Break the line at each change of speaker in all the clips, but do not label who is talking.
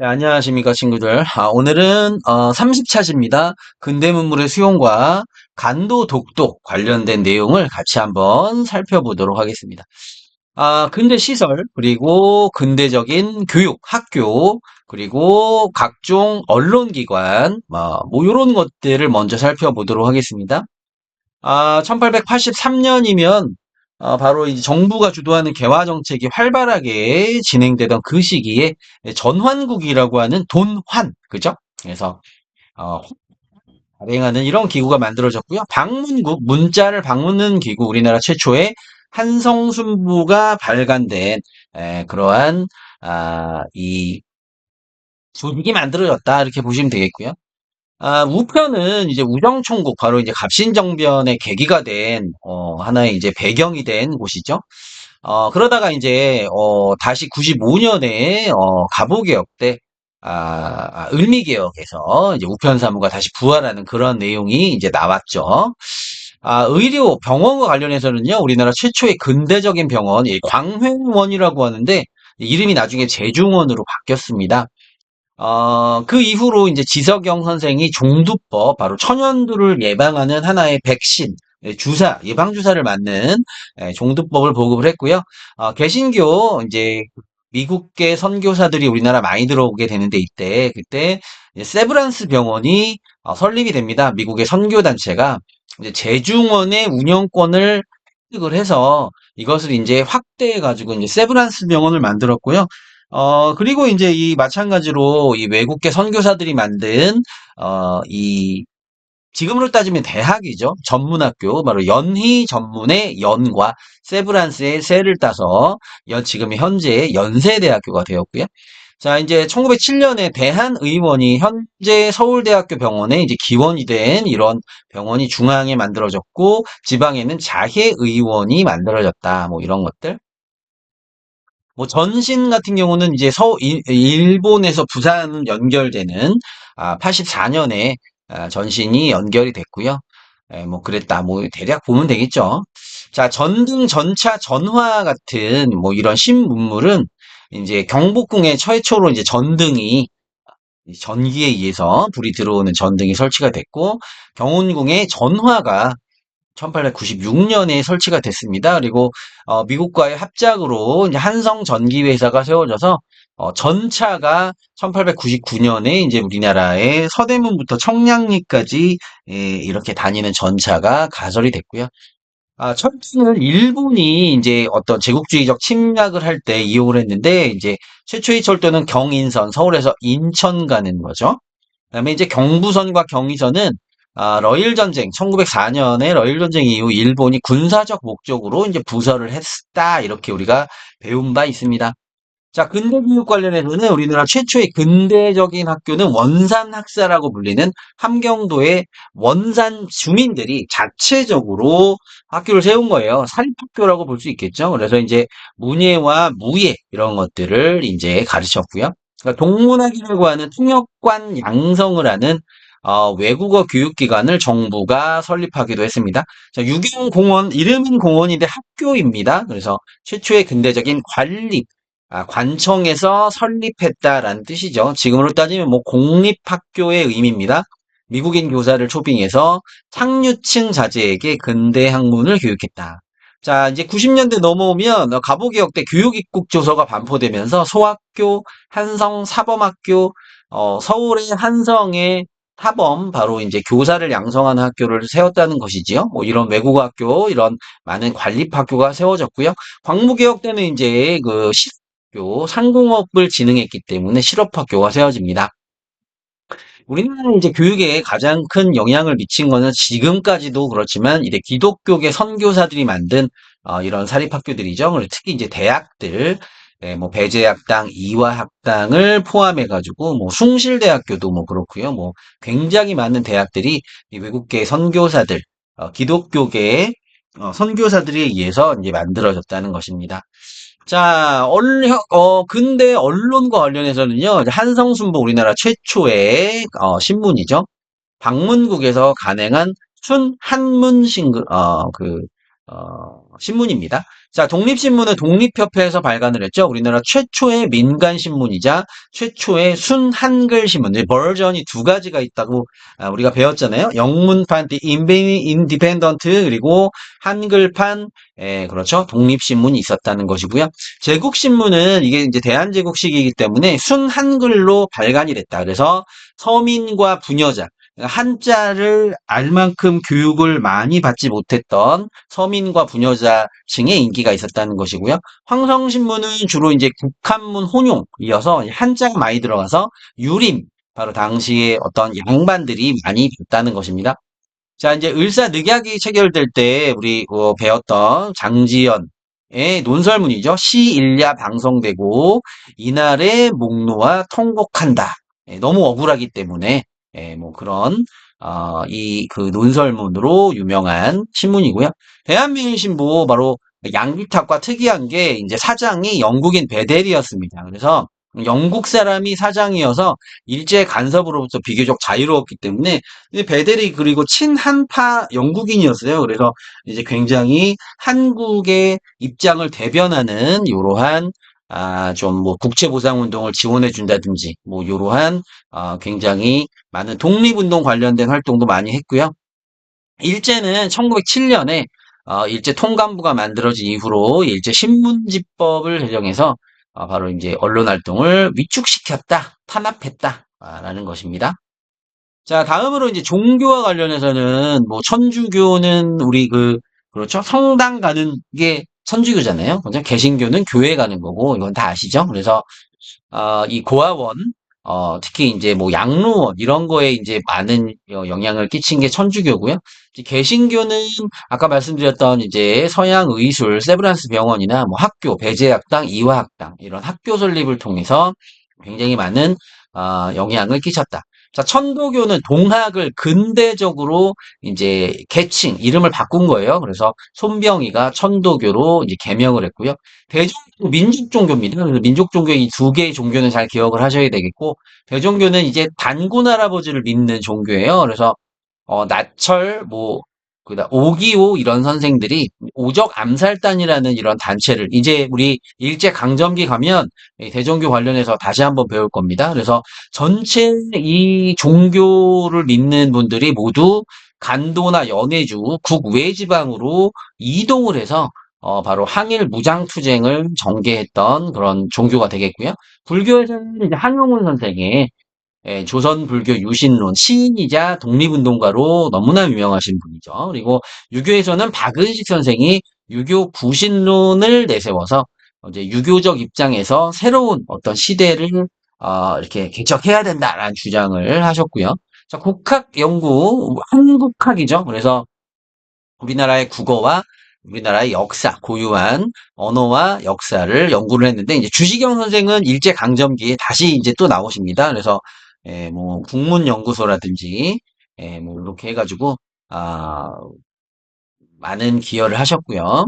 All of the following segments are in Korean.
네, 안녕하십니까, 친구들. 오늘은 30차시입니다. 근대 문물의 수용과 간도, 독도 관련된 내용을 같이 한번 살펴보도록 하겠습니다. 근대 시설, 그리고 근대적인 교육, 학교, 그리고 각종 언론기관, 이런 것들을 먼저 살펴보도록 하겠습니다. 1883년이면 바로 이제 정부가 주도하는 개화 정책이 활발하게 진행되던 그 시기에 전환국이라고 하는 돈환, 그죠? 그래서 어, 발행하는 이런 기구가 만들어졌고요. 방문국, 문자를 방문하는 기구, 우리나라 최초의 한성순부가 발간된 그러한 이 조직이 만들어졌다 이렇게 보시면 되겠고요. 우편은 이제 우정총국, 바로 이제 갑신정변의 계기가 된, 하나의 이제 배경이 된 곳이죠. 그러다가 이제, 다시 95년에, 갑오개혁 때, 을미개혁에서 이제 우편사무가 다시 부활하는 그런 내용이 이제 나왔죠. 의료, 병원과 관련해서는요, 우리나라 최초의 근대적인 병원, 이 광회원이라고 하는데, 이름이 나중에 제중원으로 바뀌었습니다. 그 이후로 이제 지석영 선생이 종두법, 바로 천연두를 예방하는 하나의 백신, 주사, 예방주사를 맞는 종두법을 보급을 했고요. 개신교, 이제 미국계 선교사들이 우리나라 많이 들어오게 되는데 그때 이제 세브란스 병원이 설립이 됩니다. 미국의 선교단체가 이제 제중원의 운영권을 획득을 해서 이것을 이제 확대해가지고 이제 세브란스 병원을 만들었고요. 그리고 이제 이 마찬가지로 이 외국계 선교사들이 만든, 이, 지금으로 따지면 대학이죠. 전문학교, 바로 연희 전문의 연과 세브란스의 세를 따서 지금 현재 연세대학교가 되었고요. 자, 이제 1907년에 대한의원이 현재 서울대학교 병원에 이제 기원이 된 이런 병원이 중앙에 만들어졌고, 지방에는 자혜의원이 만들어졌다. 뭐 이런 것들. 뭐 전신 같은 경우는 이제 일본에서 부산 연결되는 84년에 전신이 연결이 됐고요. 뭐 그랬다. 뭐 대략 보면 되겠죠. 자, 전등, 전차, 전화 같은 뭐 이런 신문물은 이제 경복궁에 최초로 이제 전등이 전기에 의해서 불이 들어오는 전등이 설치가 됐고, 경운궁에 전화가 1896년에 설치가 됐습니다. 그리고 미국과의 합작으로 이제 한성 전기회사가 세워져서 전차가 1899년에 이제 우리나라의 서대문부터 청량리까지 이렇게 다니는 전차가 가설이 됐고요. 철도는 일본이 이제 어떤 제국주의적 침략을 할 때 이용을 했는데, 이제 최초의 철도는 경인선, 서울에서 인천 가는 거죠. 그다음에 이제 경부선과 경의선은 러일 전쟁, 1904년에 러일 전쟁 이후 일본이 군사적 목적으로 이제 부설을 했다. 이렇게 우리가 배운 바 있습니다. 자, 근대 교육 관련해서는 우리나라 최초의 근대적인 학교는 원산 학사라고 불리는 함경도의 원산 주민들이 자체적으로 학교를 세운 거예요. 사립학교라고 볼 수 있겠죠. 그래서 이제 문예와 무예 이런 것들을 이제 가르쳤고요. 그러니까 동문학이라고 하는 통역관 양성을 하는 외국어 교육기관을 정부가 설립하기도 했습니다. 자, 유경공원, 이름은 공원인데 학교입니다. 그래서 최초의 근대적인 관립, 관청에서 설립했다라는 뜻이죠. 지금으로 따지면 뭐 공립학교의 의미입니다. 미국인 교사를 초빙해서 상류층 자제에게 근대 학문을 교육했다. 자, 이제 90년대 넘어오면 갑오개혁 때 교육입국조서가 반포되면서 소학교, 한성 사범학교, 서울의 한성의 사범, 바로 이제 교사를 양성하는 학교를 세웠다는 것이지요. 뭐 이런 외국어 학교, 이런 많은 관립학교가 세워졌고요. 광무개혁 때는 이제 그 실업학교, 상공업을 진흥했기 때문에 실업학교가 세워집니다. 우리나라는 이제 교육에 가장 큰 영향을 미친 거는 지금까지도 그렇지만 이제 기독교계 선교사들이 만든 이런 사립학교들이죠. 그리고 특히 이제 대학들, 뭐 배재학당, 이화학당을 포함해가지고 뭐 숭실대학교도 뭐 그렇고요. 뭐 굉장히 많은 대학들이 이 외국계 선교사들, 기독교계의 선교사들에 의해서 이제 만들어졌다는 것입니다. 자, 근대 언론과 관련해서는요, 이제 한성순보, 우리나라 최초의 신문이죠. 방문국에서 간행한 순한문 신문입니다. 자, 독립신문은 독립협회에서 발간을 했죠. 우리나라 최초의 민간신문이자 최초의 순한글 신문. 버전이 두 가지가 있다고 우리가 배웠잖아요. 영문판 인디펜던트 그리고 한글판 그렇죠. 독립신문이 있었다는 것이고요. 제국신문은 이게 이제 대한제국식이기 때문에 순한글로 발간이 됐다. 그래서 서민과 부녀자 한자를 알 만큼 교육을 많이 받지 못했던 서민과 부녀자층의 인기가 있었다는 것이고요. 황성신문은 주로 이제 국한문 혼용이어서 한자가 많이 들어가서 유림, 바로 당시에 어떤 양반들이 많이 봤다는 것입니다. 자, 이제 을사늑약이 체결될 때 우리 배웠던 장지연의 논설문이죠. 시일야 방성되고 이날의 목노와 통곡한다. 너무 억울하기 때문에 뭐 그런 이 그 논설문으로 유명한 신문이고요. 대한민신보 바로 양비탁과 특이한 게 이제 사장이 영국인 베델이었습니다. 그래서 영국 사람이 사장이어서 일제 간섭으로부터 비교적 자유로웠기 때문에 베델이 그리고 친한파 영국인이었어요. 그래서 이제 굉장히 한국의 입장을 대변하는 이러한 좀 뭐 국채보상운동을 지원해 준다든지 뭐 이러한 굉장히 많은 독립운동 관련된 활동도 많이 했고요. 일제는 1907년에 일제 통감부가 만들어진 이후로 일제 신문지법을 제정해서 바로 이제 언론 활동을 위축시켰다, 탄압했다라는 것입니다. 자, 다음으로 이제 종교와 관련해서는 뭐 천주교는 우리 그렇죠? 성당 가는 게 천주교잖아요. 그죠? 개신교는 교회 가는 거고 이건 다 아시죠? 그래서 이 고아원, 특히 이제 뭐 양로원 이런 거에 이제 많은 영향을 끼친 게 천주교고요. 이제 개신교는 아까 말씀드렸던 이제 서양 의술, 세브란스 병원이나 뭐 학교, 배제학당, 이화학당 이런 학교 설립을 통해서 굉장히 많은 영향을 끼쳤다. 자, 천도교는 동학을 근대적으로 이제 계칭, 이름을 바꾼 거예요. 그래서 손병희가 천도교로 이제 개명을 했고요. 대종교 민족 종교입니다. 그래서 민족 종교 이 두 개의 종교는 잘 기억을 하셔야 되겠고, 대종교는 이제 단군 할아버지를 믿는 종교예요. 그래서 나철 그다음 오기오 이런 선생들이 오적 암살단이라는 이런 단체를 이제 우리 일제 강점기 가면 대종교 관련해서 다시 한번 배울 겁니다. 그래서 전체 이 종교를 믿는 분들이 모두 간도나 연해주 국외 지방으로 이동을 해서 바로 항일 무장투쟁을 전개했던 그런 종교가 되겠고요. 불교에서는 이제 한용운 선생의 조선 불교 유신론 시인이자 독립운동가로 너무나 유명하신 분이죠. 그리고 유교에서는 박은식 선생이 유교 구신론을 내세워서 이제 유교적 입장에서 새로운 어떤 시대를 이렇게 개척해야 된다라는 주장을 하셨고요. 자, 국학 연구 한국학이죠. 그래서 우리나라의 국어와 우리나라의 역사, 고유한 언어와 역사를 연구를 했는데, 이제 주시경 선생은 일제 강점기에 다시 이제 또 나오십니다. 그래서, 뭐, 국문연구소라든지, 뭐, 이렇게 해가지고, 많은 기여를 하셨고요.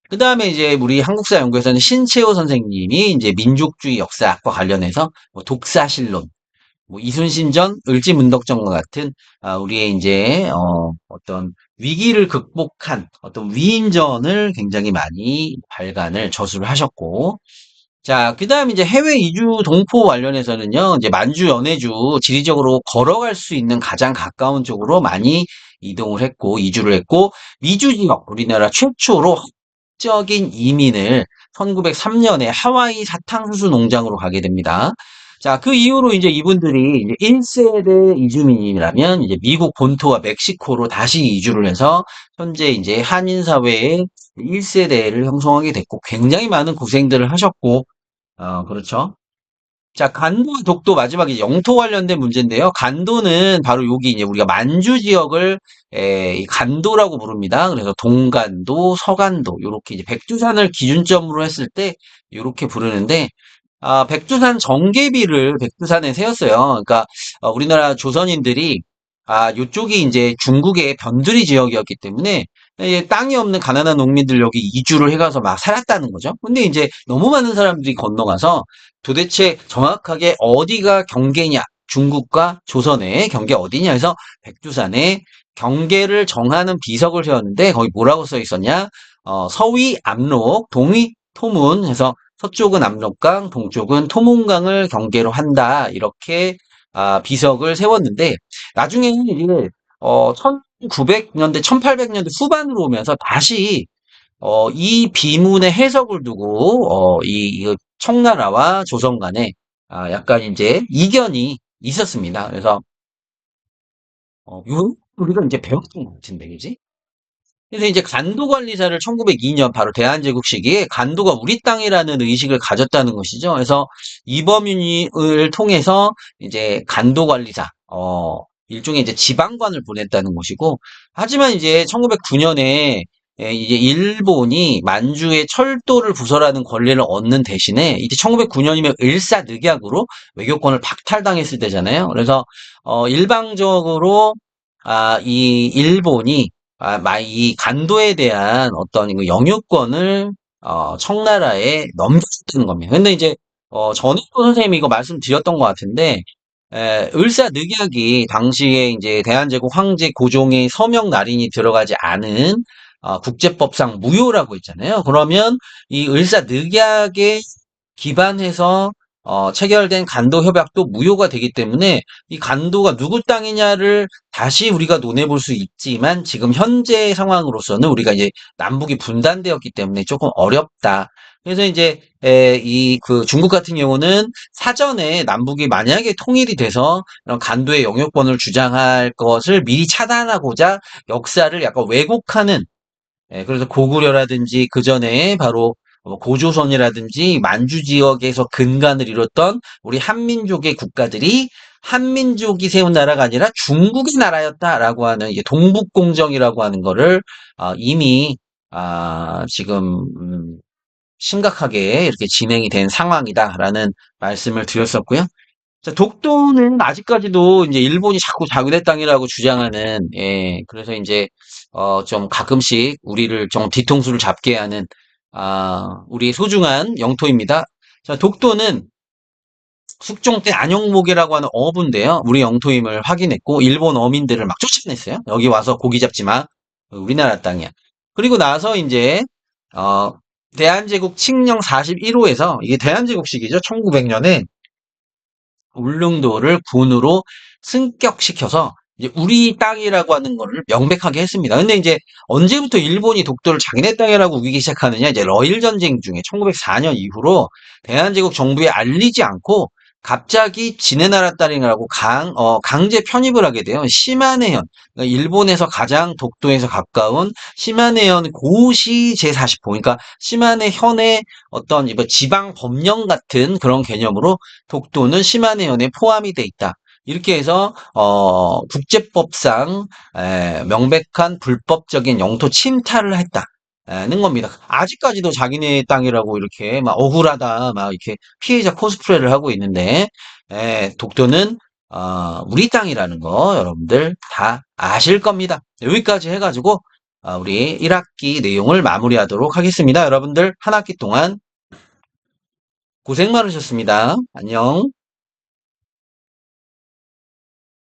그 다음에 이제 우리 한국사 연구에서는 신채호 선생님이 이제 민족주의 역사학과 관련해서 뭐 독사실론, 뭐 이순신전, 을지문덕전과 같은 우리의 이제 어떤 위기를 극복한 어떤 위인전을 굉장히 많이 발간을 저술을 하셨고, 자, 그다음 이제 해외 이주 동포 관련해서는요, 이제 만주, 연해주 지리적으로 걸어갈 수 있는 가장 가까운 쪽으로 많이 이동을 했고, 이주를 했고, 미주 지역, 우리나라 최초로 적인 이민을 1903년에 하와이 사탕수수 농장으로 가게 됩니다. 자, 그 이후로 이제 이분들이 이제 1세대 이주민이라면 이제 미국 본토와 멕시코로 다시 이주를 해서 현재 이제 한인 사회의 1세대를 형성하게 됐고 굉장히 많은 고생들을 하셨고 그렇죠. 자, 간도와 독도 마지막에 영토 관련된 문제인데요. 간도는 바로 여기 이제 우리가 만주 지역을 이 간도라고 부릅니다. 그래서 동간도, 서간도 요렇게 이제 백두산을 기준점으로 했을 때 요렇게 부르는데 백두산 정계비를 백두산에 세웠어요. 그러니까 우리나라 조선인들이 요쪽이 이제 중국의 변두리 지역이었기 때문에 땅이 없는 가난한 농민들 여기 이주를 해가서 막 살았다는 거죠. 근데 이제 너무 많은 사람들이 건너가서 도대체 정확하게 어디가 경계냐? 중국과 조선의 경계 어디냐 해서 백두산에 경계를 정하는 비석을 세웠는데 거기 뭐라고 써 있었냐? 서위 압록, 동위 토문 해서 서쪽은 압록강, 동쪽은 토문강을 경계로 한다. 이렇게 비석을 세웠는데 나중에는 이게 1900년대, 1800년대 후반으로 오면서 다시 이 비문의 해석을 두고 이 청나라와 조선 간에 약간 이제 이견이 있었습니다. 그래서 요 우리가 이제 배웠던 것 같은데, 그지? 그래서 이제 간도관리사를 1902년 바로 대한제국 시기에 간도가 우리 땅이라는 의식을 가졌다는 것이죠. 그래서 이범윤을 통해서 이제 간도관리사, 일종의 이제 지방관을 보냈다는 것이고, 하지만 이제 1909년에 이제 일본이 만주의 철도를 부설하는 권리를 얻는 대신에 이제 1909년이면 을사늑약으로 외교권을 박탈당했을 때잖아요. 그래서 일방적으로 이 일본이 이 간도에 대한 어떤 그 영유권을 청나라에 넘겼다는 겁니다. 근데 이제 전익도 선생님이 이거 말씀드렸던 것 같은데 을사늑약이 당시에 이제 대한제국 황제 고종의 서명 날인이 들어가지 않은 국제법상 무효라고 있잖아요. 그러면 이 을사늑약에 기반해서 체결된 간도 협약도 무효가 되기 때문에 이 간도가 누구 땅이냐를 다시 우리가 논해볼 수 있지만 지금 현재 상황으로서는 우리가 이제 남북이 분단되었기 때문에 조금 어렵다. 그래서 이제 이 그 중국 같은 경우는 사전에 남북이 만약에 통일이 돼서 이런 간도의 영유권을 주장할 것을 미리 차단하고자 역사를 약간 왜곡하는 그래서 고구려라든지 그 전에 바로 고조선이라든지 만주 지역에서 근간을 이뤘던 우리 한민족의 국가들이 한민족이 세운 나라가 아니라 중국의 나라였다라고 하는 이게 동북공정이라고 하는 거를 이미 지금 심각하게 이렇게 진행이 된 상황이다라는 말씀을 드렸었고요. 자, 독도는 아직까지도 이제 일본이 자꾸 자기네 땅이라고 주장하는, 그래서 이제, 좀 가끔씩 우리를 좀 뒤통수를 잡게 하는, 우리 소중한 영토입니다. 자, 독도는 숙종 때 안영목이라고 하는 어부인데요. 우리 영토임을 확인했고, 일본 어민들을 막 쫓아냈어요. 여기 와서 고기 잡지 마. 우리나라 땅이야. 그리고 나서 이제, 어, 대한제국 칙령 41호에서, 이게 대한제국 시기죠. 1900년에 울릉도를 군으로 승격시켜서 이제 우리 땅이라고 하는 거를 명백하게 했습니다. 근데 이제 언제부터 일본이 독도를 자기네 땅이라고 우기기 시작하느냐? 이제 러일 전쟁 중에 1904년 이후로 대한제국 정부에 알리지 않고 갑자기 지네 나라 땅이라고 강제 편입을 하게 돼요. 시마네현. 그러니까 일본에서 가장 독도에서 가까운 시마네현 고시 제40호. 그러니까 시마네현의 어떤 지방 법령 같은 그런 개념으로 독도는 시마네현에 포함이 돼 있다. 이렇게 해서 국제법상 명백한 불법적인 영토 침탈을 했다는 겁니다. 아직까지도 자기네 땅이라고 이렇게 막 억울하다 막 이렇게 피해자 코스프레를 하고 있는데 독도는 우리 땅이라는 거 여러분들 다 아실 겁니다. 여기까지 해가지고 우리 1학기 내용을 마무리하도록 하겠습니다. 여러분들 한 학기 동안 고생 많으셨습니다. 안녕.